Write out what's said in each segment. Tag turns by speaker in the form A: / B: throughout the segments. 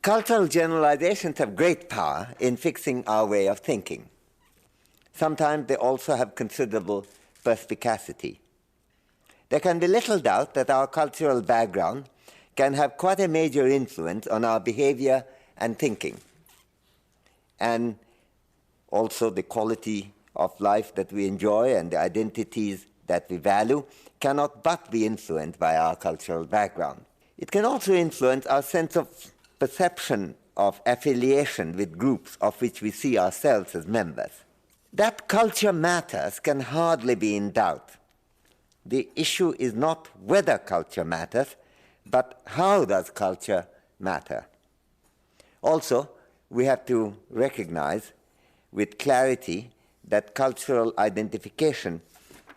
A: Cultural generalizations have great power in fixing our way of thinking. Sometimes they also have considerable perspicacity. There can be little doubt that our cultural background can have quite a major influence on our behavior and thinking, and also the quality of life that we enjoy and the identities that we value cannot but be influenced by our cultural background. It can also influence our sense of perception of affiliation with groups of which we see ourselves as members. That culture matters can hardly be in doubt. The issue is not whether culture matters, but how does culture matter? Also, we have to recognize with clarity that cultural identification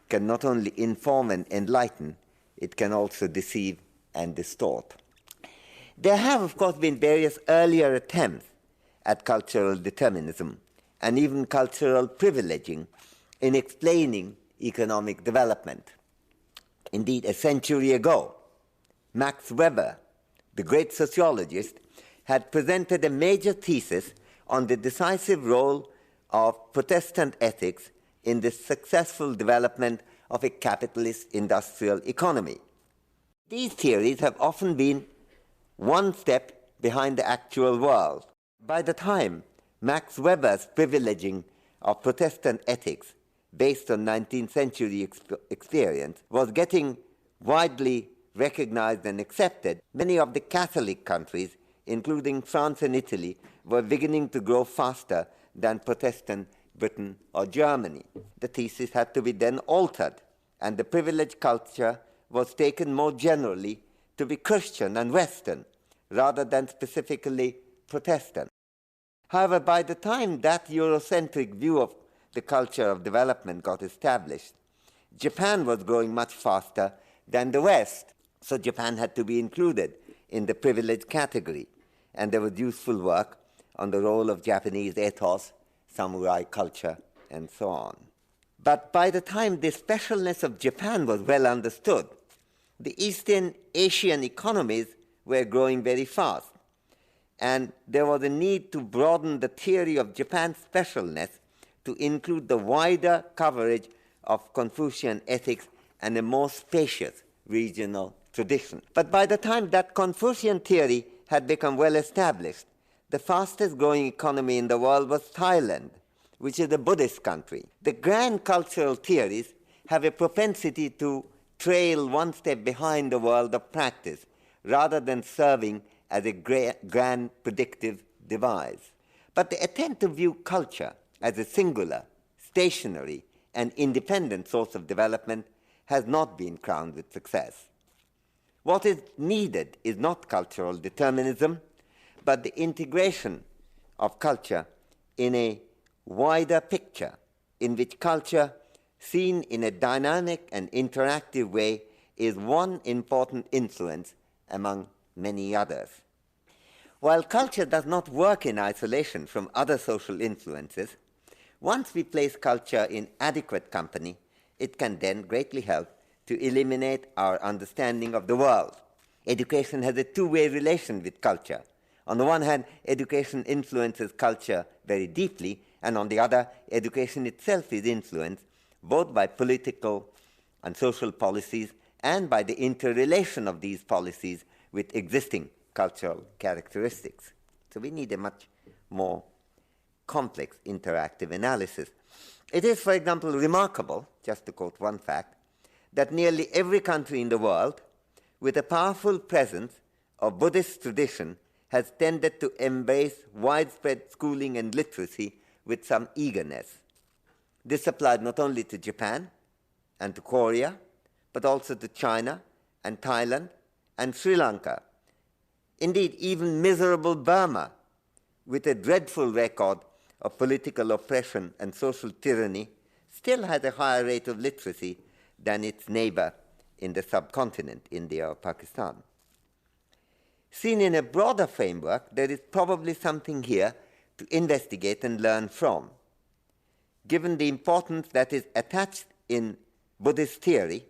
A: can not only inform and enlighten, it can also deceive and distort. There have, of course, been various earlier attempts at cultural determinism and even cultural privileging in explaining economic development. Indeed, a century ago, Max Weber, the great sociologist, had presented a major thesis on the decisive role of Protestant ethics in the successful development of a capitalist industrial economy. These theories have often been one step behind the actual world. By the time Max Weber's privileging of Protestant ethics based on 19th century experience was getting widely recognized and accepted, many of the Catholic countries, including France and Italy, were beginning to grow faster than Protestant Britain or Germany. The thesis had to be then altered, and the privileged culture was taken more generally to be Christian and Western, rather than specifically Protestant. However, by the time that Eurocentric view of the culture of development got established, Japan was growing much faster than the West, so Japan had to be included in the privileged category, and there was useful work on the role of Japanese ethos, samurai culture, and so on. But by the time the specialness of Japan was well understood, the Eastern Asian economies were growing very fast, and there was a need to broaden the theory of Japan's specialness to include the wider coverage of Confucian ethics and a more spacious regional tradition. But by the time that Confucian theory had become well established, the fastest growing economy in the world was Thailand, which is a Buddhist country. The grand cultural theories have a propensity to trail one step behind the world of practice, rather than serving as a grand predictive device. But the attempt to view culture as a singular, stationary, and independent source of development has not been crowned with success. What is needed is not cultural determinism, but the integration of culture in a wider picture in which culture, seen in a dynamic and interactive way, is one important influence among many others. While culture does not work in isolation from other social influences, once we place culture in adequate company, it can then greatly help to eliminate our understanding of the world. Education has a two-way relation with culture. On the one hand, education influences culture very deeply, and on the other, education itself is influenced both by political and social policies and by the interrelation of these policies with existing cultural characteristics. So we need a much more complex interactive analysis. It is, for example, remarkable, just to quote one fact, that nearly every country in the world with a powerful presence of Buddhist tradition has tended to embrace widespread schooling and literacy with some eagerness. This applied not only to Japan and to Korea, but also to China and Thailand and Sri Lanka. Indeed, even miserable Burma, with a dreadful record of political oppression and social tyranny, still has a higher rate of literacy than its neighbor in the subcontinent, India or Pakistan. Seen in a broader framework, there is probably something here to investigate and learn from. Given the importance that is attached in Buddhist theory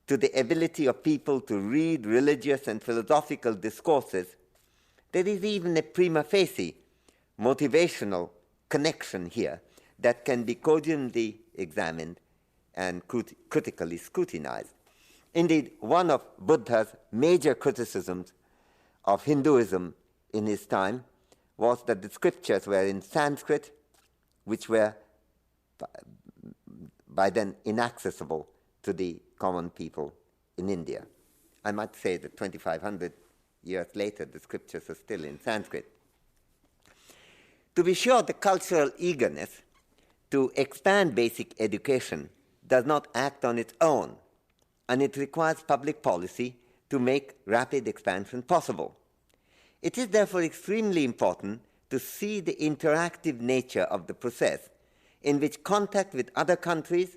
A: to the ability of people to read religious and philosophical discourses, there is even a prima facie motivational connection here that can be cogently examined and critically scrutinized. Indeed, one of Buddha's major criticisms of Hinduism in his time was that the scriptures were in Sanskrit, which were by then inaccessible to the common people in India. I might say that 2,500 years later, the scriptures are still in Sanskrit. To be sure, the cultural eagerness to expand basic education does not act on its own, and it requires public policy to make rapid expansion possible. It is therefore extremely important to see the interactive nature of the process in which contact with other countries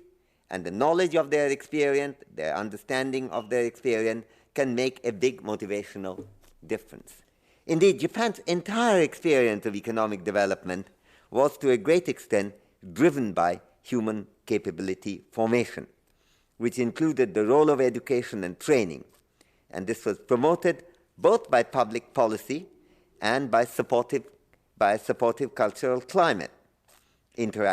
A: and the knowledge of their experience, their understanding of their experience, can make a big motivational difference. Indeed, Japan's entire experience of economic development was to a great extent driven by human capability formation, which included the role of education and training. And this was promoted both by public policy and by a supportive cultural climate. Interactive